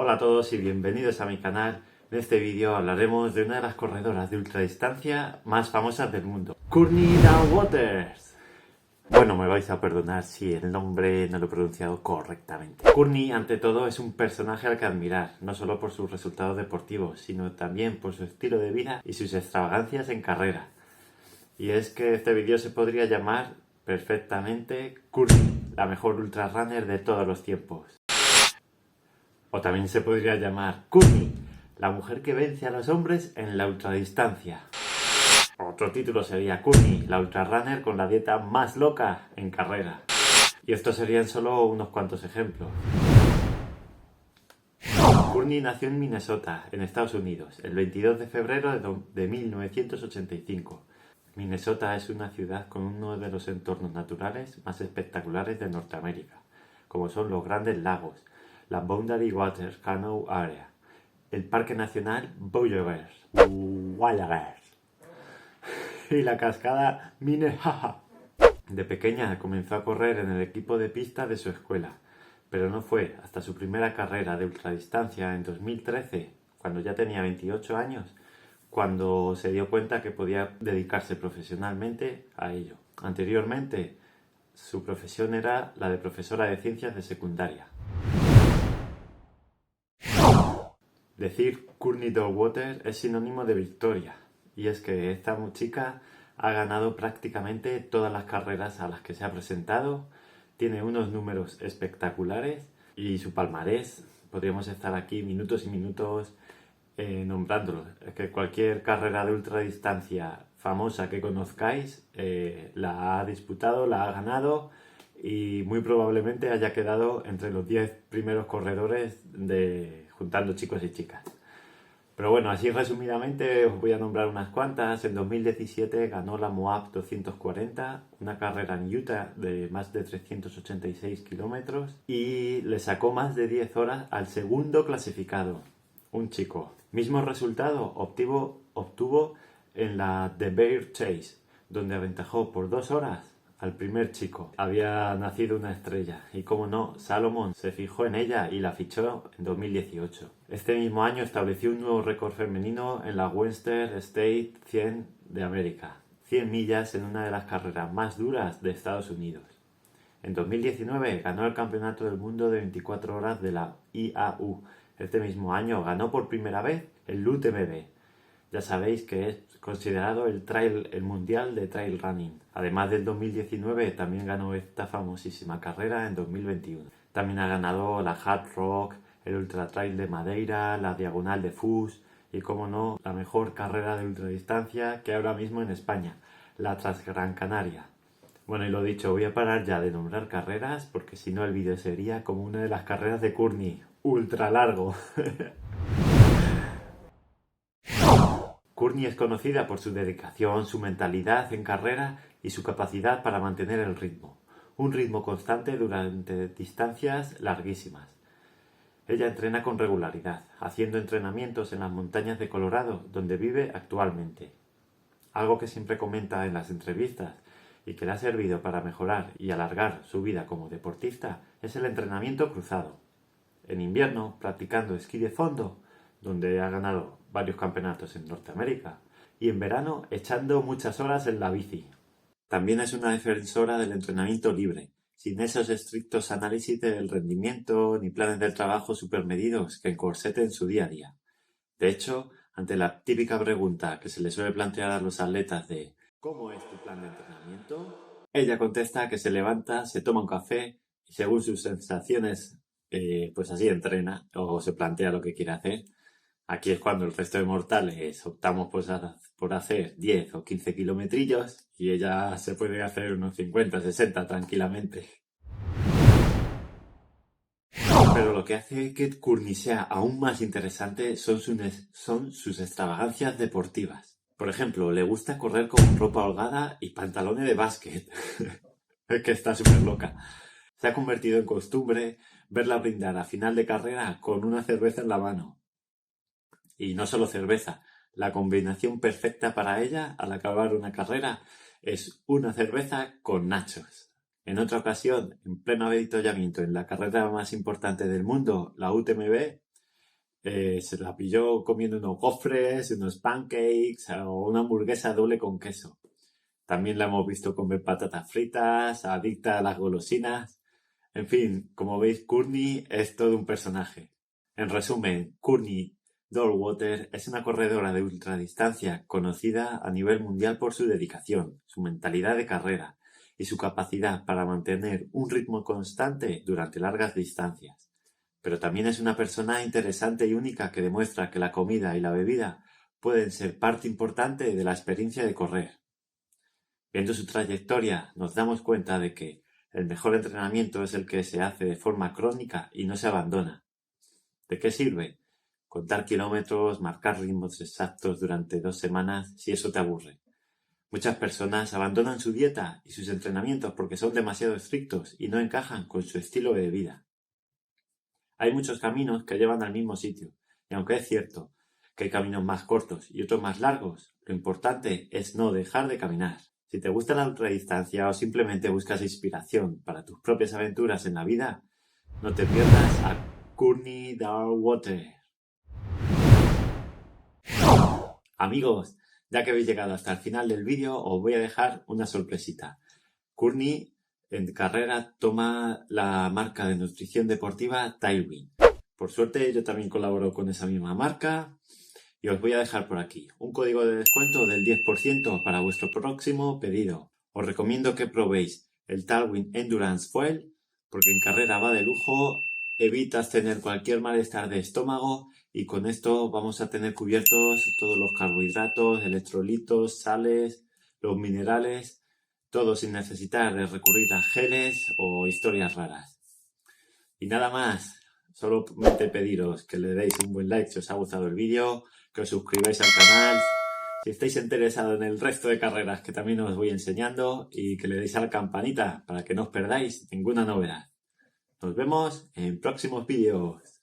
Hola a todos y bienvenidos a mi canal. En este vídeo hablaremos de una de las corredoras de ultradistancia más famosas del mundo, Courtney Dauwalter. Bueno, me vais a perdonar si el nombre no lo he pronunciado correctamente. Courtney, ante todo, es un personaje al que admirar, no solo por sus resultados deportivos, sino también por su estilo de vida y sus extravagancias en carrera. Y es que este vídeo se podría llamar perfectamente Courtney, la mejor ultrarunner de todos los tiempos. O también se podría llamar Courtney, la mujer que vence a los hombres en la ultradistancia. Otro título sería Courtney, la ultrarunner con la dieta más loca en carrera. Y estos serían solo unos cuantos ejemplos. Courtney nació en Minnesota, en Estados Unidos, el 22 de febrero de 1985. Minnesota es una ciudad con uno de los entornos naturales más espectaculares de Norteamérica, como son los Grandes Lagos, la Boundary Waters Canal Area, el Parque Nacional Boulevards y la cascada Minnehaha. De pequeña comenzó a correr en el equipo de pista de su escuela, pero no fue hasta su primera carrera de ultradistancia en 2013, cuando ya tenía 28 años, cuando se dio cuenta que podía dedicarse profesionalmente a ello. Anteriormente, su profesión era la de profesora de ciencias de secundaria. Decir Courtney Dauwalter es sinónimo de victoria, y es que esta chica ha ganado prácticamente todas las carreras a las que se ha presentado, tiene unos números espectaculares y su palmarés, podríamos estar aquí minutos y minutos nombrándolo. Es que cualquier carrera de ultradistancia famosa que conozcáis la ha disputado, la ha ganado y muy probablemente haya quedado entre los 10 primeros corredores juntando chicos y chicas. Pero bueno, así resumidamente os voy a nombrar unas cuantas. En 2017 ganó la Moab 240, una carrera en Utah de más de 386 kilómetros y le sacó más de 10 horas al segundo clasificado, un chico. Mismo resultado obtuvo en la The Bear Chase, donde aventajó por 2 horas al primer chico. Había nacido una estrella y, como no, Salomon se fijó en ella y la fichó en 2018. Este mismo año estableció un nuevo récord femenino en la Western State 100 de América, 100 millas en una de las carreras más duras de Estados Unidos. En 2019 ganó el Campeonato del Mundo de 24 horas de la IAU. Este mismo año ganó por primera vez el UTMB. Ya sabéis que es considerado el mundial de trail running. Además del 2019 también ganó esta famosísima carrera en 2021. También ha ganado la Hard Rock, el Ultra Trail de Madeira, la Diagonal de Foix y, como no, la mejor carrera de ultradistancia que hay ahora mismo en España, la Transgran Canaria. Bueno, y lo dicho, voy a parar ya de nombrar carreras porque si no el vídeo sería como una de las carreras de Courtney, ultra largo. Courtney es conocida por su dedicación, su mentalidad en carrera y su capacidad para mantener el ritmo. Un ritmo constante durante distancias larguísimas. Ella entrena con regularidad, haciendo entrenamientos en las montañas de Colorado, donde vive actualmente. Algo que siempre comenta en las entrevistas y que le ha servido para mejorar y alargar su vida como deportista es el entrenamiento cruzado. En invierno, practicando esquí de fondo, donde ha ganado varios campeonatos en Norteamérica, y en verano echando muchas horas en la bici. También es una defensora del entrenamiento libre, sin esos estrictos análisis del rendimiento ni planes de trabajo supermedidos que encorseten su día a día. De hecho, ante la típica pregunta que se le suele plantear a los atletas de ¿cómo es tu plan de entrenamiento?, ella contesta que se levanta, se toma un café y según sus sensaciones, pues así entrena o se plantea lo que quiere hacer. Aquí es cuando el resto de mortales optamos por hacer 10 o 15 kilometrillos y ella se puede hacer unos 50, 60 tranquilamente. Pero lo que hace que Courtney sea aún más interesante son sus extravagancias deportivas. Por ejemplo, le gusta correr con ropa holgada y pantalones de básquet. Es que está súper loca. Se ha convertido en costumbre verla brindar a final de carrera con una cerveza en la mano. Y no solo cerveza, la combinación perfecta para ella al acabar una carrera es una cerveza con nachos. En otra ocasión, en pleno avituallamiento en la carrera más importante del mundo, la UTMB, se la pilló comiendo unos gofres, unos pancakes o una hamburguesa doble con queso. También la hemos visto comer patatas fritas, adicta a las golosinas. En fin, como veis, Courtney es todo un personaje. En resumen, Courtney Dollwater es una corredora de ultradistancia conocida a nivel mundial por su dedicación, su mentalidad de carrera y su capacidad para mantener un ritmo constante durante largas distancias. Pero también es una persona interesante y única que demuestra que la comida y la bebida pueden ser parte importante de la experiencia de correr. Viendo su trayectoria, nos damos cuenta de que el mejor entrenamiento es el que se hace de forma crónica y no se abandona. ¿De qué sirve contar kilómetros, marcar ritmos exactos durante 2 semanas si eso te aburre? Muchas personas abandonan su dieta y sus entrenamientos porque son demasiado estrictos y no encajan con su estilo de vida. Hay muchos caminos que llevan al mismo sitio, y aunque es cierto que hay caminos más cortos y otros más largos, lo importante es no dejar de caminar. Si te gusta la ultradistancia o simplemente buscas inspiración para tus propias aventuras en la vida, no te pierdas a Courtney Dollwater. Amigos, ya que habéis llegado hasta el final del vídeo, os voy a dejar una sorpresita. Courtney en carrera toma la marca de nutrición deportiva Tailwind. Por suerte yo también colaboro con esa misma marca y os voy a dejar por aquí un código de descuento del 10% para vuestro próximo pedido. Os recomiendo que probéis el Tailwind Endurance Fuel porque en carrera va de lujo, evitas tener cualquier malestar de estómago y con esto vamos a tener cubiertos todos los carbohidratos, electrolitos, sales, los minerales, todo sin necesitar de recurrir a geles o historias raras. Y nada más, solamente pediros que le deis un buen like si os ha gustado el vídeo, que os suscribáis al canal, si estáis interesados en el resto de carreras que también os voy enseñando y que le deis a la campanita para que no os perdáis ninguna novedad. Nos vemos en próximos vídeos.